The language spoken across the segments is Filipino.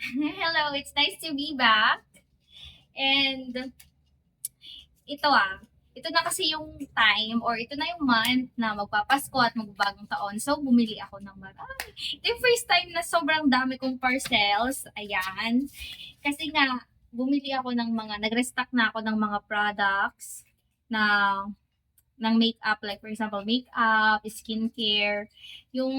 Hello, it's nice to be back. And ito ito na kasi yung time or ito na yung month na magpapasko at magbabagong taon. So, bumili ako ng marami. Ito yung first time na sobrang dami kong parcels. Ayan. Kasi nga, bumili ako ng nag-restock na ako ng mga products na ng makeup, like for example, makeup, skincare, yung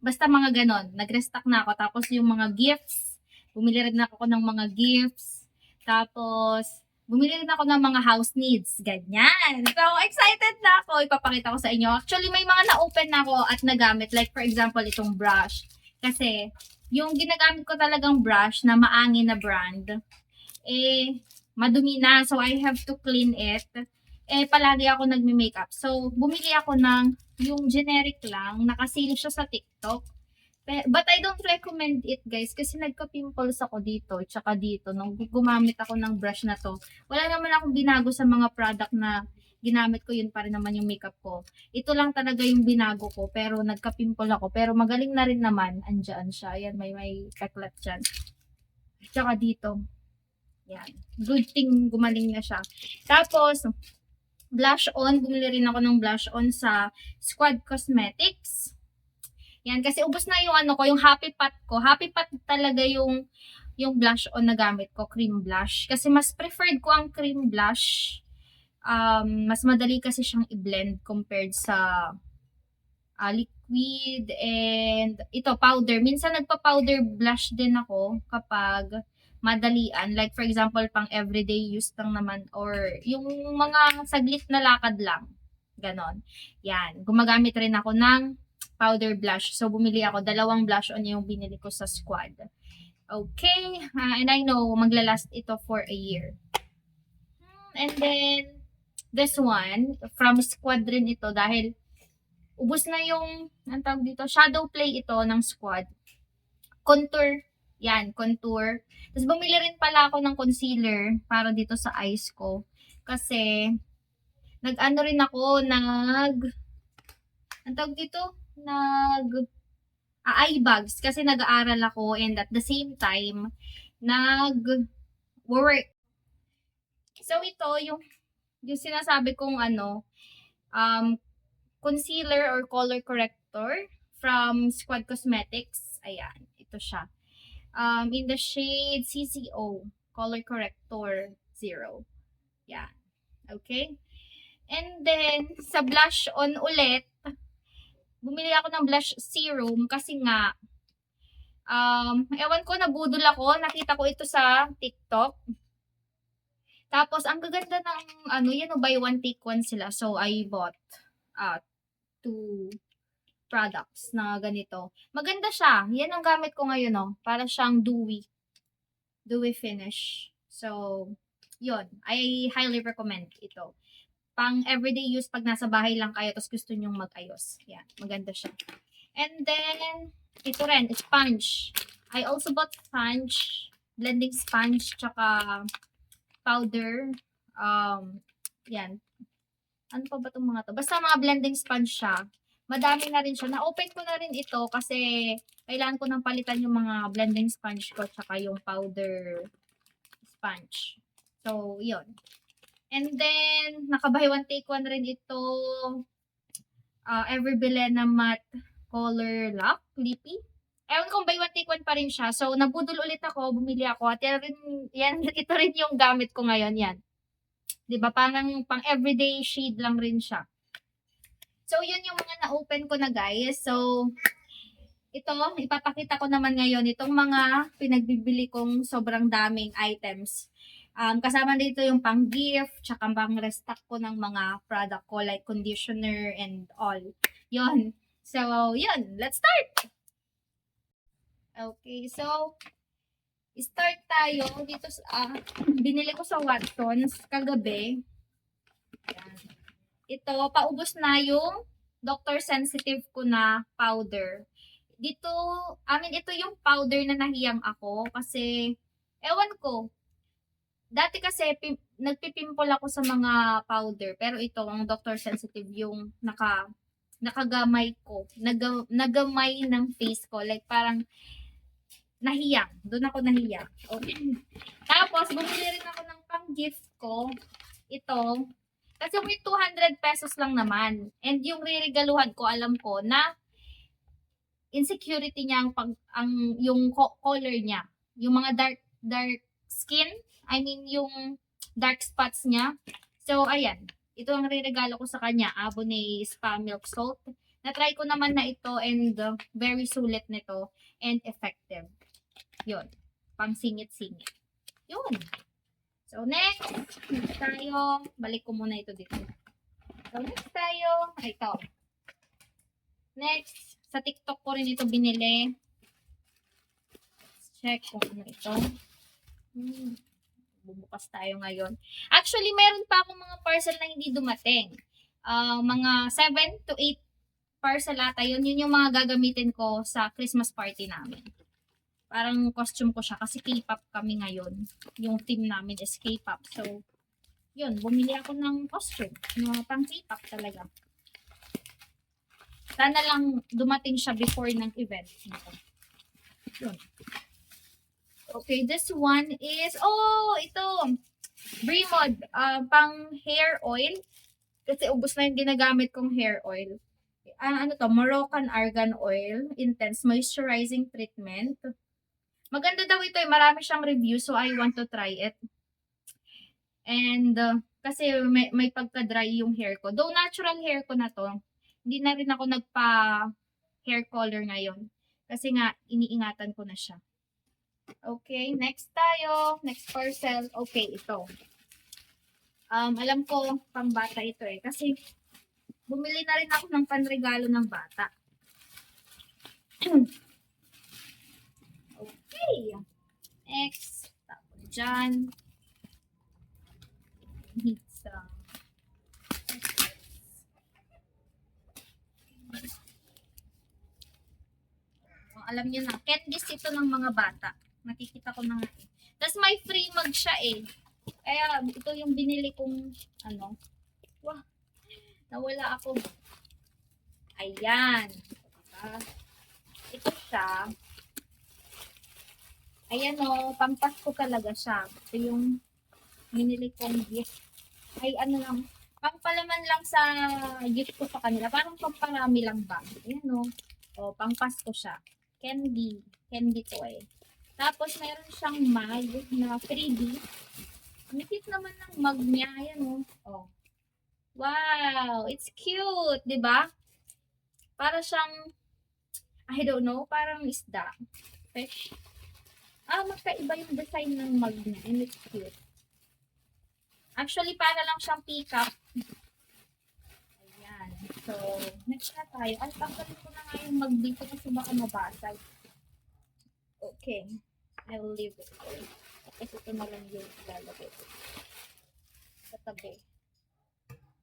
basta mga ganon. Nag-restock na ako. Tapos yung mga gifts, bumili rin ako ng mga gifts. Tapos, bumili rin ako ng mga house needs. Ganyan. So, excited na ako. Ipapakita ko sa inyo. Actually, may mga na-open na ako at nagamit. Like for example, itong brush. Kasi, yung ginagamit ko talagang brush na maangin na brand, madumi na. So, I have to clean it. Palagi ako nagme-makeup. So, bumili ako ng yung generic lang. Nakasale siya sa TikTok. But I don't recommend it, guys, kasi nagka-pimples ako dito, tsaka dito, nung gumamit ako ng brush na to. Wala naman akong binago sa mga product na ginamit ko, yun pa rin naman yung makeup ko. Ito lang talaga yung binago ko, pero nagka-pimple ako. Pero magaling na rin naman, andyan siya. Ayan, may peklat dyan. Tsaka dito. Yan. Good thing gumaling na siya. Tapos, blush on. Bumili rin ako ng blush on sa Squad Cosmetics. Yan, kasi ubos na yung ano ko, yung Happy Pot ko. Happy Pot talaga yung blush on na gamit ko, cream blush. Kasi mas preferred ko ang cream blush. Mas madali kasi siyang i-blend compared sa liquid and ito, powder. Minsan nagpa-powder blush din ako kapag madalian. Like for example, pang everyday use lang naman or yung mga saglit na lakad lang. Ganon. Yan. Gumagamit rin ako ng powder blush. So, bumili ako. Dalawang blush on yung binili ko sa Squad. Okay. And I know, maglalast ito for a year. And then, this one, from Squad rin ito dahil ubos na yung, ang tawag dito, shadow play ito ng Squad. Contour. Yan, contour. Tapos bumili rin pala ako ng concealer para dito sa eyes ko. Kasi, nag-ano rin ako, ang tawag dito, eye bags. Kasi nag-aaral ako and at the same time, nag-work. So, ito, yung sinasabi kong concealer or color corrector from Squad Cosmetics. Ayan, ito siya. In the shade CCO, Color Corrector 0. Yan. Okay? And then, sa blush on ulit, bumili ako ng blush serum kasi nga, ewan ko, nabudol ako. Nakita ko ito sa TikTok. Tapos, ang gaganda ng, buy one, take one sila. So, I bought, 2 products na ganito. Maganda siya. Yan ang gamit ko ngayon, no? Para siyang dewy. Dewy finish. So, yun. I highly recommend ito. Pang everyday use pag nasa bahay lang kayo tapos gusto nyong mag-ayos. Yan. Maganda siya. And then, ito rin, sponge. I also bought sponge. Blending sponge, tsaka powder. Yan. Ano pa ba itong mga to? Basta mga blending sponge siya. Madami na rin siya. Na-open ko na rin ito kasi kailangan ko nang palitan yung mga blending sponge ko tsaka yung powder sponge. So, yun. And then, naka-buy one take one rin ito. Ever Bilena Matte Color Lock, Lippy. Ewan kung buy one take one pa rin siya. So, nabudol ulit ako, bumili ako. At ito rin yung gamit ko ngayon. Yan. Diba? Parang pang everyday shade lang rin siya. So, yun yung mga na-open ko na, guys. So, ito, ipapakita ko naman ngayon itong mga pinagbibili kong sobrang daming items. Kasama dito yung pang gift, tsaka pang restock ko ng mga product ko like conditioner and all. Yun. So, yun. Let's start! Okay, so, start tayo dito sa, binili ko sa Watsons kagabi. Yan. Ito, paubos na yung Doctor Sensitive ko na powder. Dito, ito yung powder na nahiyang ako kasi, ewan ko, dati kasi nagpipimple ako sa mga powder, pero ito, ang Doctor Sensitive yung nakagamay ko, nagamay ng face ko, like parang nahiya. Doon ako nahiya. Okay. Tapos, bumili rin ako ng pang-gift ko. Ito. Kasi may 200 pesos lang naman. And yung riregaluhan ko, alam ko na insecurity niya yung color niya. Yung mga dark skin. I mean, yung dark spots niya. So, ayan. Ito ang riregalo ko sa kanya. Abonee Spa Milk Salt. Na-try ko naman na ito and very sulit nito and effective. Yun. Pang singit-singit. Yun. So, next tayo. Balik ko muna ito dito. So, next tayo. Ito. Next. Sa TikTok ko rin ito binili. Let's check kung ano ito. Bubukas tayo ngayon. Actually, meron pa akong mga parcel na hindi dumating. Mga 7 to 8 parcel ata yun. Yun yung mga gagamitin ko sa Christmas party namin. Parang costume ko siya kasi K-pop kami ngayon. Yung theme namin is K-pop. So, yun. Bumili ako ng costume. Mga pang K-pop talaga. Sana lang dumating siya before ng event. Yun. Okay, this one is, ito. Bremod. Pang hair oil. Kasi ubos na yung ginagamit kong hair oil. Ano to? Moroccan Argan Oil. Intense Moisturizing Treatment. Maganda daw ito. Marami siyang review. So, I want to try it. And, kasi may pagka-dry yung hair ko. Though natural hair ko na to, hindi na rin ako nagpa-hair color ngayon. Kasi nga, iniingatan ko na siya. Okay, next tayo. Next parcel. Okay, ito. Alam ko, pang bata ito eh. Kasi, bumili na rin ako ng panregalo ng bata. Okay. Next. Tapos dyan. Pizza. Alam niyo na, candies ito ng mga bata. Nakikita ko na nga eh. Tapos may free mug siya eh. Kaya ito yung binili kong ano. Wah, nawala ako. Ayan. Ito siya. Ayan o, pampasko talaga siya. Ito yung binili kong gift. Ay ano lang, pangpalaman lang sa gift ko sa kanila. Parang pamparami lang ba. Ayan o. O, pangpasko siya. Candy toy. Tapos, mayroon siyang mug na freebie. Mikit naman ng mug niya. Ayan o. Oh. Wow! It's cute! Diba? Para siyang, I don't know, parang isda. Fish. Magkaiba yung design ng mug niya. And it's cute. Actually, para lang siyang teacup. Ayan. So, next na tayo. Ay, tanggalin ko na nga yung mug dito kasi baka mabasag. Okay. I'll leave it there. Kasi ito na lang yung lalagay ko. Sa tabi.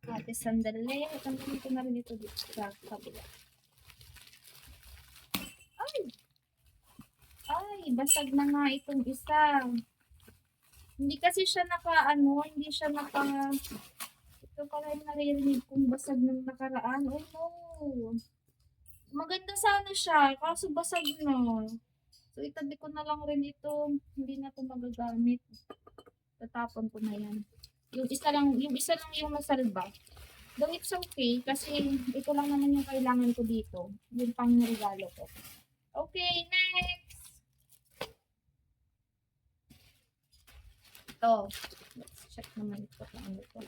Ate, sandali. Tanggalin ko na rin ito dito sa kabila. Ay, basag na nga itong isa. Hindi kasi siya hindi siya ito pala yung naririnig kong basag ng nakaraan. Oh no. Maganda sana siya, kaso basag na. So, itabi ko na lang rin ito. Hindi na ito magagamit. Tatapon ko na yan. Yung isa lang yung nasalba. Though it's okay, kasi ito lang naman yung kailangan ko dito. Yung pang regalo ko. Okay, next! Ito. Let's check naman ito. Ano ito?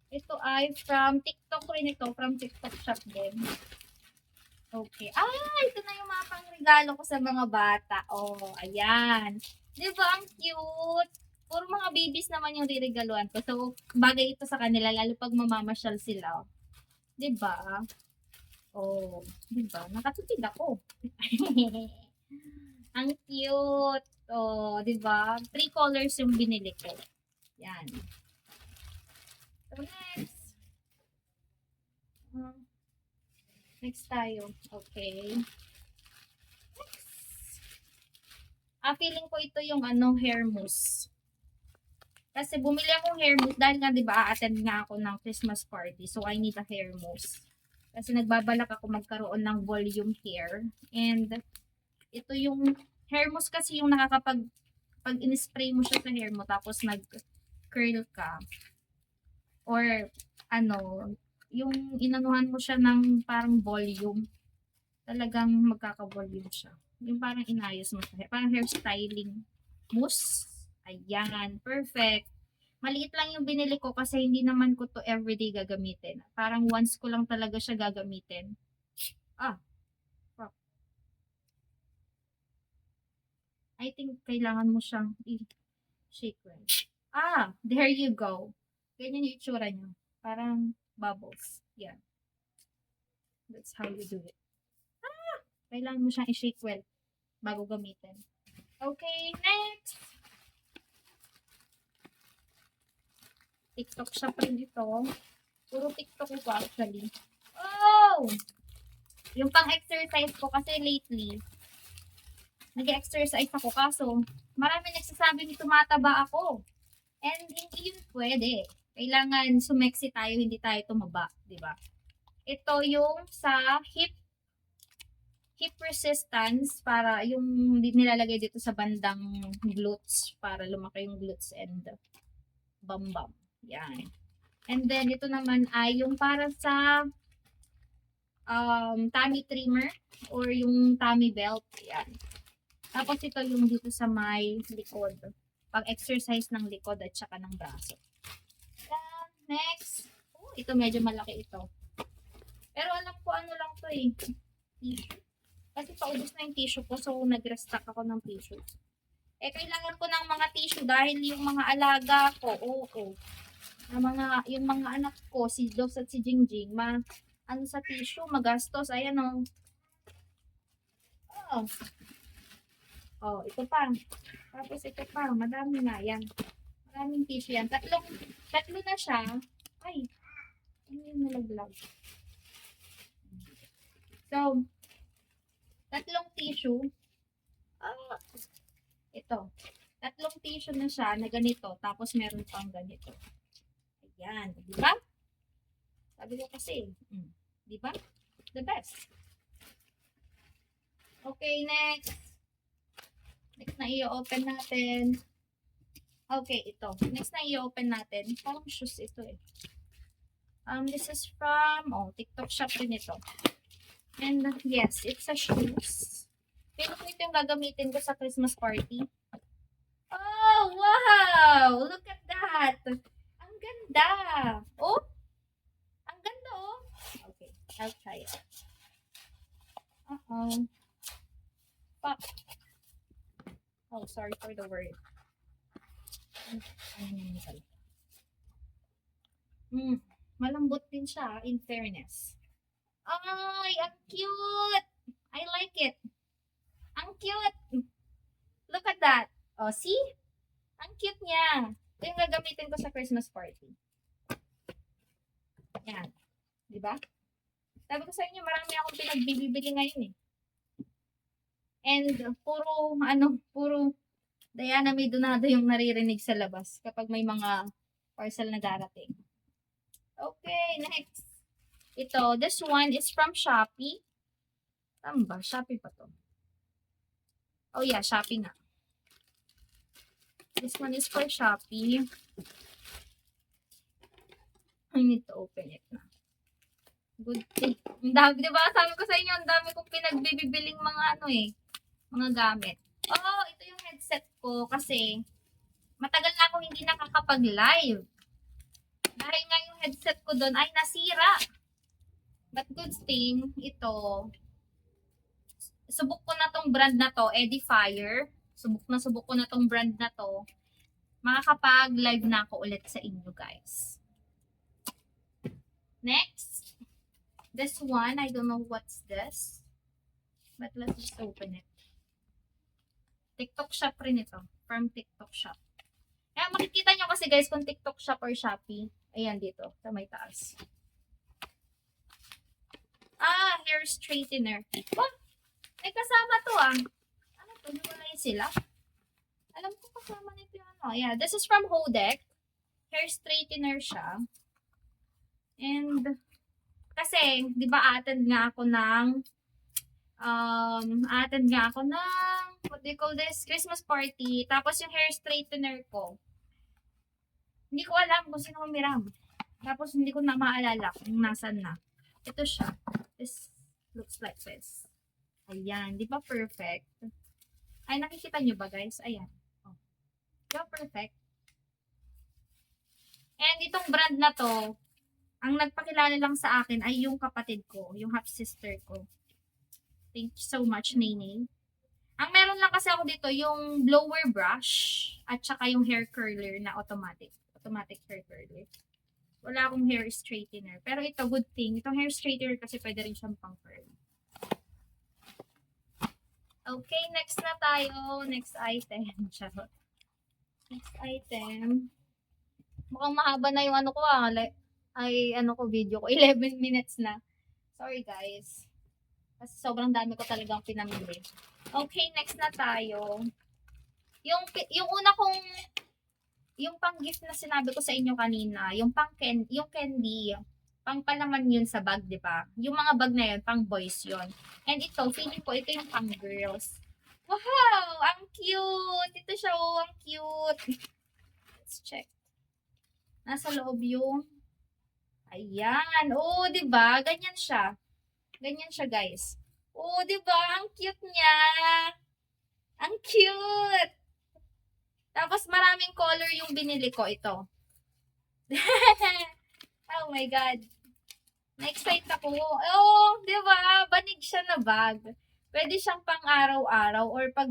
Ito ay from TikTok rin ito. From TikTok shop din. Okay. Ito na yung mga pang-regalo ko sa mga bata. Oh, ayan. Diba, ang cute? Puro mga babies naman yung riregaluhan ko. So, bagay ito sa kanila, lalo pag mamamasyal sila. Diba? Oh, diba? Nakatipid ako. Ang cute. Oh, diba? 3 colors yung binili ko. Yan. So, next. Next tayo. Okay. Next. Feeling ko ito yung hair mousse. Kasi bumili akong hair mousse dahil nga 'di ba a-attend nga ako ng Christmas party. So I need a hair mousse. Kasi nagbabalak ako magkaroon ng volume hair and ito yung hair mousse kasi yung pag in-spray mo siya sa hair mo tapos nag-curl ka or ano, yung inanuhan mo siya ng parang volume, talagang magkaka-volume siya. Yung parang inayos mo sa hair, parang hairstyling mousse. Ayan, perfect. Maliit lang yung binili ko kasi hindi naman ko to everyday gagamitin. Parang once ko lang talaga siya gagamitin. Ah, fuck. I think kailangan mo siyang i-shake well. Ah, there you go. Ganyan yung itsura niya. Parang bubbles. Yeah. That's how you do it. Kailangan mo siyang i-shake well bago gamitin. Okay, next. TikTok shop rin ito. Puro TikTok ito actually. Oh! Yung pang-exercise ko kasi lately, nag-exercise ako kaso marami nagsasabing tumataba ako. And hindi yun pwede. Kailangan sumeksi tayo, hindi tayo tumaba, di ba? Ito yung sa hip resistance para yung nilalagay dito sa bandang glutes para lumaki yung glutes and bam. Yan. And then ito naman ay yung para sa tummy trimmer or yung tummy belt. Yan. Tapos ito yung dito sa may likod. Pag-exercise ng likod at saka ng braso. Yan. Next. Oh, ito medyo malaki ito. Pero alam ko ano lang to eh. Tissue. Kasi paubos na yung tissue ko, so nag-restock ako ng tissue. Eh, kailangan ko ng mga tissue dahil yung mga alaga ko, yung mga anak ko, si Dos at si Jingjing, ano sa tissue, magastos, ayan o. Ito pa. Tapos ito pa, madami na, yan. Maraming tissue yan. Tatlo na siya. Ay, ano yung nalaglag? So, tatlong tissue. Ito. Tatlong tissue na siya na ganito. Tapos meron pang ganito. Ayan. Di ba? Sabi ko kasi. Di ba? The best. Okay, next. Next na i-open natin. Okay, ito. Next na i-open natin. Parang shoes ito eh. This is from, TikTok shop din ito. And yes, it's a shoes. Pero ito yung gagamitin ko sa Christmas party. Oh, wow! Look at that! Ang ganda! Oh! Ang ganda, oh! Okay, I'll try it. Fuck. Oh, sorry for the word. Malambot din siya, in fairness. Ay, ang cute! I like it. Ang cute! Look at that. Oh, see? Ang cute niya. Ito yung gagamitin ko sa Christmas party. Yan. Diba? Sabi ko sa inyo, marami akong pinagbibili ngayon eh. And puro Diana May Donado yung naririnig sa labas kapag may mga parcel na darating. Okay, next. Ito, this one is from Shopee. Tama ba? Shopee pa to. Oh yeah, Shopee nga. This one is for Shopee. I need to open it na. Good thing. Ang dami, diba? Sabi ko sa inyo, ang dami kong pinagbibiling mga gamit. Oh, ito yung headset ko kasi matagal na akong hindi nakakapag-live. Dahil nga yung headset ko doon ay nasira. But good thing, ito, subok ko na tong brand na to, Edifier. Subok ko na tong brand na to. Makakapag-live na ako ulit sa inyo, guys. Next. This one, I don't know what's this. But let's just open it. TikTok shop rin ito. From TikTok shop. Kaya makikita nyo kasi guys kung TikTok shop or Shopee. Ayan dito, sa may taas. Hair straightener. Oh, may kasama to Ano to? Nawalay sila? Alam ko kasama nito yung ano. Yeah, this is from Hodek. Hair straightener siya. And, kasi, di ba attend nga ako ng, what what do you call this? Christmas party. Tapos yung hair straightener ko. Hindi ko alam kung sino humiram. Tapos hindi ko na maalala kung nasan na. Ito siya. This looks like this. Ayan. Di ba perfect? Ay, nakikita nyo ba guys? Ayan. Oh. Di ba perfect? And itong brand na to, ang nagpakilala lang sa akin ay yung kapatid ko. Yung half sister ko. Thank you so much, Nene. Ang meron lang kasi ako dito, yung blower brush at saka yung hair curler na automatic. Automatic hair curler. Wala akong hair straightener. Pero ito, good thing. Itong hair straightener kasi pwede rin siyang pang curl. Okay, next na tayo. Next item. Charot. Next item. Mukhang mahaba na yung ano ko video ko. 11 minutes na. Sorry guys. Kasi sobrang dami ko talagang pinamili. Okay, next na tayo. Yung una kong yung pang-gift na sinabi ko sa inyo kanina, yung candy, pang-palaman yun sa bag, di ba? Yung mga bag na yun, pang-boys yun. And ito, feeling ko, ito yung pang-girls. Wow! Ang cute! Ito siya, oh, ang cute. Let's check. Nasa loob yung, ayan. Oh, di ba? Ganyan siya. Ganyan siya, guys. Oh, di ba? Ang cute niya. Ang cute! Tapos maraming color yung binili ko. Ito. Oh my God. Na-excite ako. Oh, di ba? Banig siya na bag. Pwede siyang pang araw-araw or pag,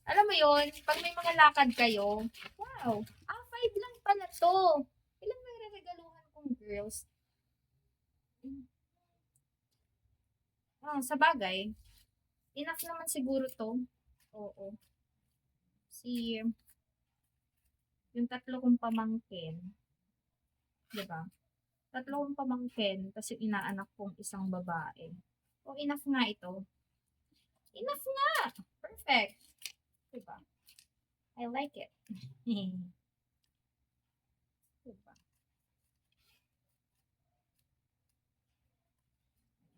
alam mo yun, pag may mga lakad kayo. Wow. 5 lang pala to. Ilan may regaluhan kong girls? Sa bagay. Enough naman siguro to. Oo. Yung tatlo kong pamangkin. Diba? Tatlo kong pamangkin, tapos yung inaanak kong isang babae. O, enough nga ito. Enough nga! Perfect! Diba? I like it. Diba?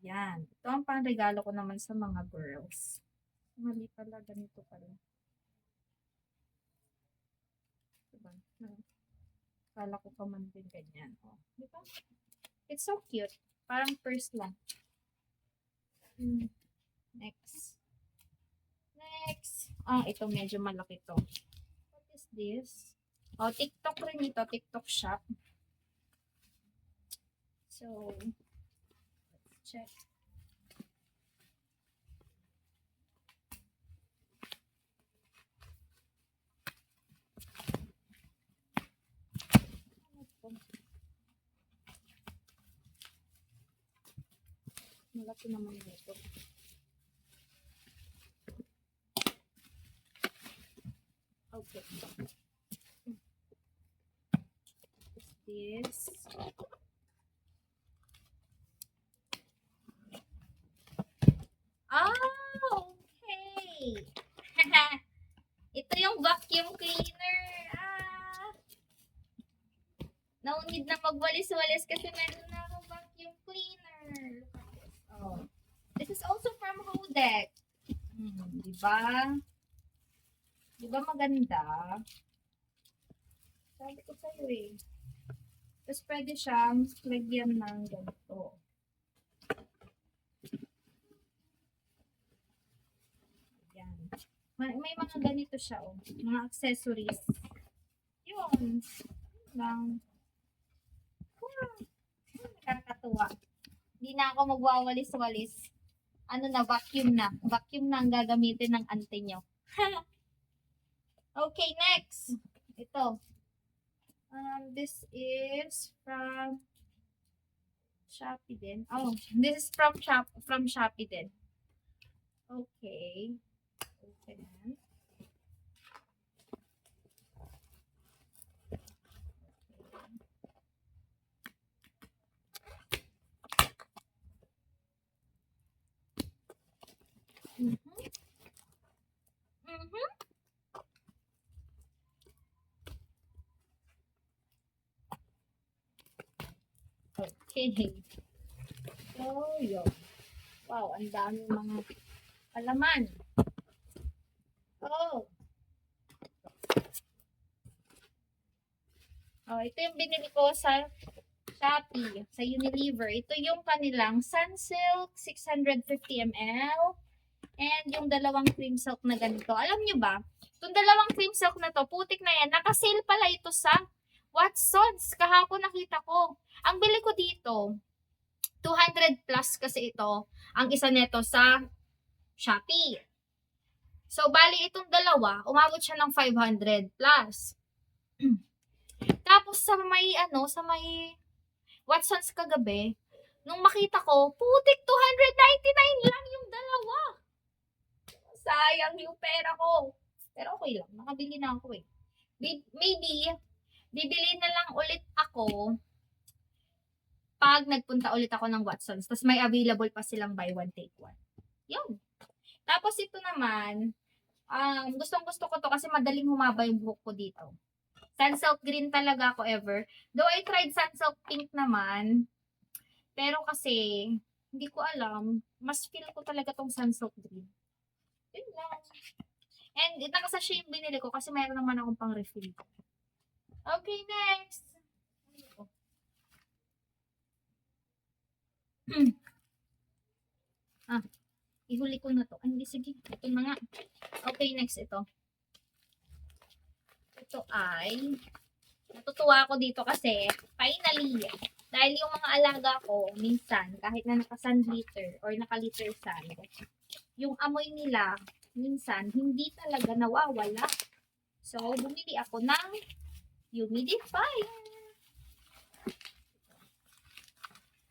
Yan. Ito ang pang-regalo ko naman sa mga girls. Mali pala, ganito pala. Diba? Kala ko pa man din ganyan. Oh, diba? It's so cute. Parang purse lang. Next. Next. Ito medyo malaki to. What is this? Oh, TikTok rin ito. TikTok shop. So, let's check. Malaki naman ito. Okay. This. Okay. Ito yung vacuum cleaner. No need na magwalis-walis kasi meron na akong vacuum cleaner. Look at this. Oh. This is also from Hodek. Diba? Diba maganda? Sabi ko sa'yo eh. Tapos pwede siyang lagyan ng ganito. Ayan. May mga ganito siya oh. Mga accessories. Yun. Lang. Nakakatuwa. Hindi na ako magwawalis-walis. Vacuum na. Vacuum na ang gagamitin ng auntie nyo. Okay, next. Ito. This is from Shopee din. Oh, this is from Shopee din. Okay. Open. Okay. So, yun. Wow, ang dami mga palaman. Oh, ito yung binili ko sa Shopee, sa Unilever. Ito yung kanilang Sunsilk 650 ml. And yung dalawang cream silk na ganito. Alam nyo ba, itong dalawang cream silk na to, putik na yan, nakasale pala ito sa Watsons. Kahapon nakita ko. Ang bili ko dito, 200 plus kasi ito. Ang isa nito sa Shopee. So, bali itong dalawa, umabot siya ng 500 plus. Tapos sa may sa may Watsons kagabi, nung makita ko, putik 299 lang yung dalawa. Sayang yung pera ko. Pero okay lang, nakabili na ako eh. Maybe, bibili na lang ulit ako pag nagpunta ulit ako ng Watsons. Tapos may available pa silang buy one, take one. Yun. Tapos ito naman, gustong gusto ko to kasi madaling humaba yung buhok ko dito. Sunsilk green talaga ako ever. Though I tried sunsilk pink naman, pero kasi, hindi ko alam, mas feel ko talaga tong sunsilk green. Yun lang. And nakasasya yung binili ko kasi mayroon naman akong pang refill. Okay, next. Ihuli ko na to. Hindi, sige. Ito na nga. Okay, next ito. Ito ay, natutuwa ako dito kasi, finally, dahil yung mga alaga ko, minsan, kahit na naka-sunlitter or naka-litter sun, yung amoy nila, minsan, hindi talaga nawawala. So, bumili ako ng humidifier.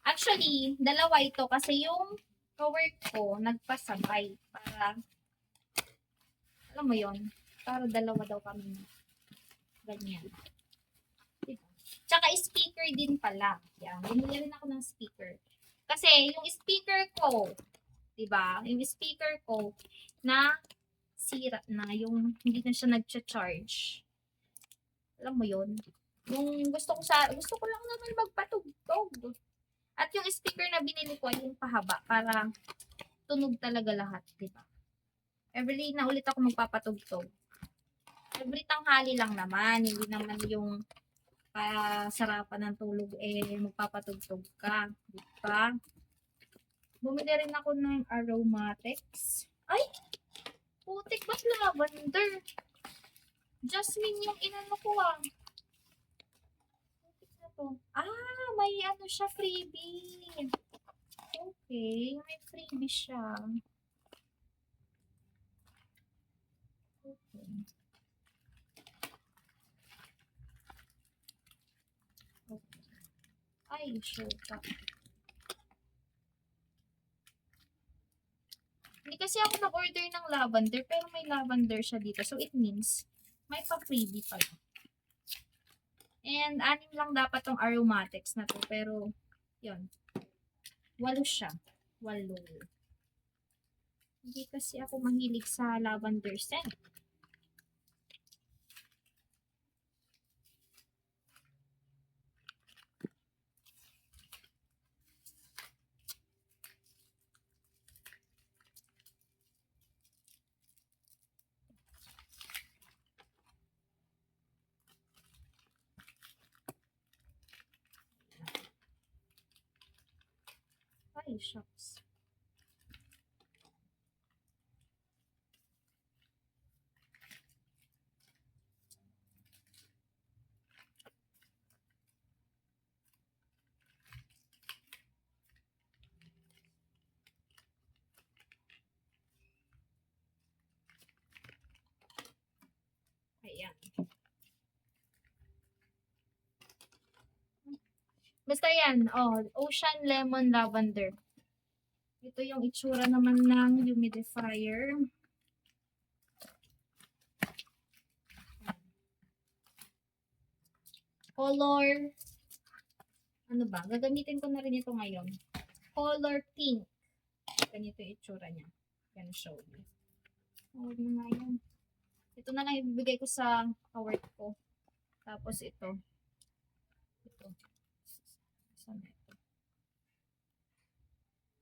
Actually, dalawa ito kasi yung cowork ko nagpasabay para, alam mo yon, para dalawa daw kami ganyan. Diba? Tsaka speaker din pala. Yan, bumili rin ako ng speaker. Kasi yung speaker ko, diba? Yung speaker ko na sira na, yung hindi na siya nagcha-charge. Alam mo yon, yung gusto ko lang naman magpatugtog. At yung speaker na binili ko ay yung pahaba para tunog talaga lahat, diba? Every na ulit ako magpapatugtog. Every tanghali lang naman, hindi naman yung sarapan ng tulog magpapatugtog ka, diba? Bumili rin ako ng aromatics. Ay! Putik, ba't lavender? Jasmine yung inano ko Putik na to. May siya, freebie. Okay, may freebie siya. Okay. Ay, sure ka. Hindi kasi ako nag-order ng lavender, pero may lavender siya dito. So, it means, may pa-freebie pala. And, 6 lang dapat tong aromatics na to. Pero, yun. 8 siya. 8. Hindi kasi ako mahilig sa lavender scent. Ay, shucks. Ayan. Basta yan. Ocean Lemon Lavender. Ito yung itsura naman ng humidifier. Color, ano ba? Gagamitin ko na rin ito ngayon. Color pink. Ganito yung itsura niya. Gonna show you. Huwag na nga yan. Ito na lang ibibigay ko sa kawork ko. Tapos ito. Ito. Saan ito?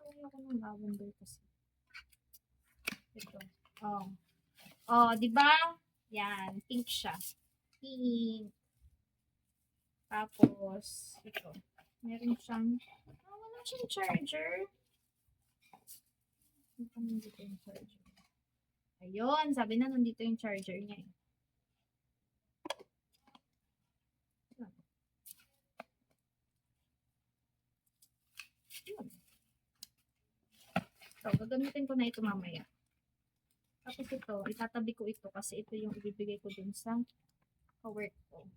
Ay, ako ng lavender kasi. Ito. Di ba? Yan, pink siya. Pink. Tapos, ito. Meron siyang, wala siyang charger. Nandito yung charger. Ayun, sabi na nandito yung charger niya. Yun. So, gagamitin ko na ito mamaya. Tapos ito, itatabi ko ito kasi ito yung ibibigay ko dun sa ka-work ko.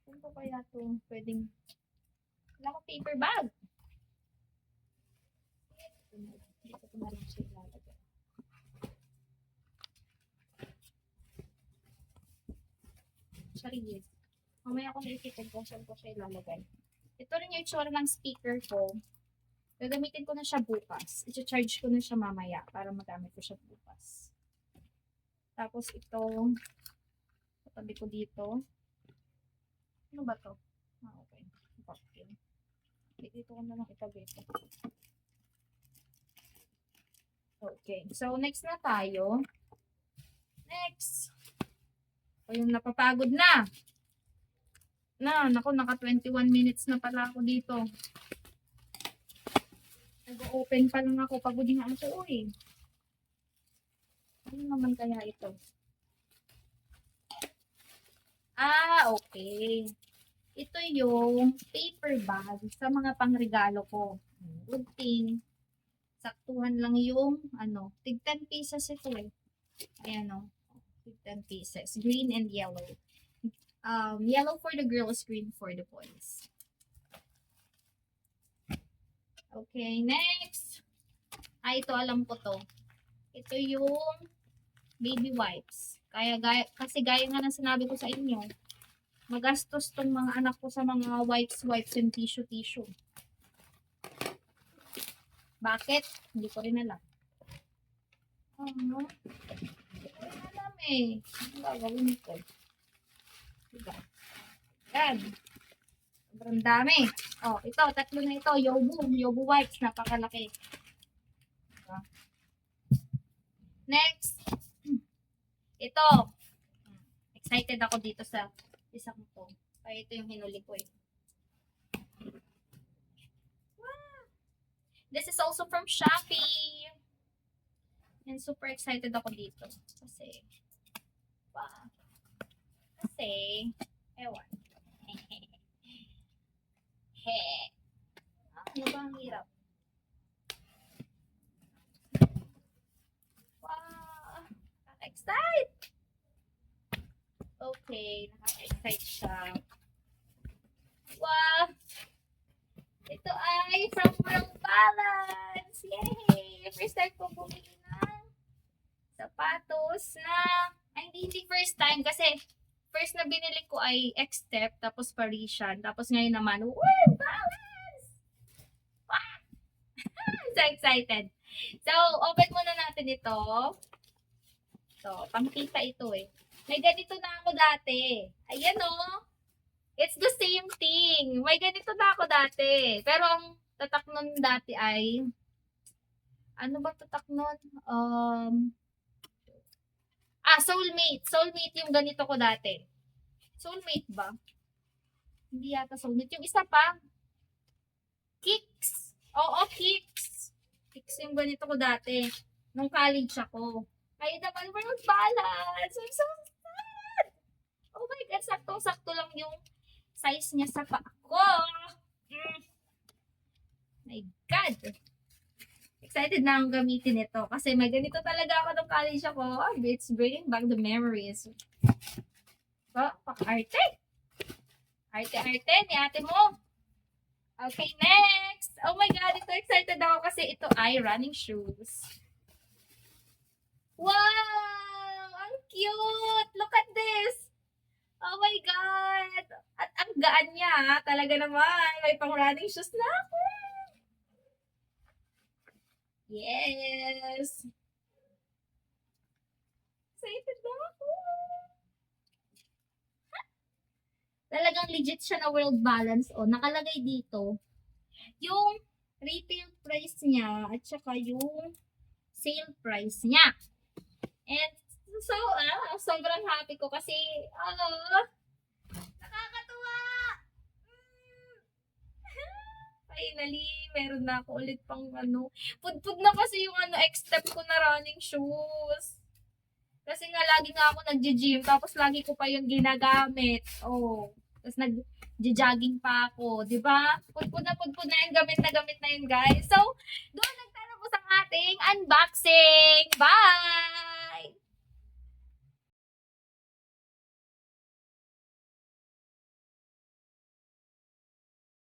Saan ko kaya ito pwedeng... Wala ko paper bag. Dito ko na lang siya ilalagay. Sorry, mamaya ko naisipin kung saan ko siya ilalagay. Ito rin yung itsura ng speaker ko. Gagamitin ko na siya bukas. I-charge ko na siya mamaya para magamit ko siya bukas. Tapos ito, tabi ko dito. Ano ba to? Okay. Okay. Dito ko na lang itabi ito. Okay. So, next na tayo. Next. O yung napapagod na. Naku, naka 21 minutes na pala ako dito. Nag-open pa lang ako. Pagod nga ako eh. Ano naman kaya ito? Okay. Ito yung paper bag sa mga pangregalo ko. Good thing. Saktuhan lang yung, tig 10 pieces ito eh. Ayan o. Tig 10 pieces. Green and yellow. Yellow for the girls, green for the boys. Okay, next. Ito alam ko to. Ito yung baby wipes. Kasi gaya nga ng sinabi ko sa inyo, magastos tong mga anak ko sa mga wipes and tissue. Bakit? Hindi ko rin alam. Hindi ko rin alam eh. Ano gagawin ko? Diba? Yan. Sobrang dami. Ito, tatlo na ito. Yobu wipes. Napakalaki. Diba? Next. Ito. Excited ako dito sa isang to. Kaya ito yung hinuli ko eh. Wow. This is also from Shopee. And super excited ako dito. Kasi, wow. Ewan. Ano ba ang hirap? Wow! Nakaka-excite! Okay, nakaka-excite siya. Wow! Ito ay from World Balance! Yay! First time ko bumili ng sapatos na, hindi first time kasi first na binili ko ay X-Step, tapos Parisian, tapos ngayon naman, World Balance! Wow! I'm so excited. So, open muna natin ito. So, pangkita ito eh. May ganito na ako dati. Ayan o. It's the same thing. May ganito na ako dati. Pero ang tatak nun dati ay, ano ba tatak nun? Soulmate. Soulmate yung ganito ko dati. Soulmate ba? Hindi yata Soulmate. Yung isa pa, Kicks. Oo, Kicks. Kicks yung ganito ko dati. Nung college ako. Kaya naman, World Balance. I'm so sad. Oh my God, saktong-sakto lang yung size niya sa paa ko. My God. Excited na akong gamitin ito. Kasi may ganito talaga ako nung college ako. It's bringing back the memories. So, pak-arte. Arte-arte ni ate mo. Okay, next. Oh my God, ito excited ako kasi ito ay running shoes. Wow! Ang cute! Look at this! Oh my God! At ang gaan niya, talaga naman. May pang running shoes na ako. Yes! Excited na ako. Talagang legit siya na World Balance. Nakalagay dito yung retail price niya at saka yung sale price niya. And so, sobrang happy ko kasi, nakakatuwa. Finally, meron na ako ulit pang ano. Pudpud na kasi yung X-step ko na running shoes. Kasi nga lagi nga ako nagji-gym, tapos lagi ko pa yun ginagamit. Oh. Tapos nag-jogging pa ako, 'di ba? Pudpud na yun, gamit na yun, guys. So, doon nagtatapos ang ating unboxing. Bye!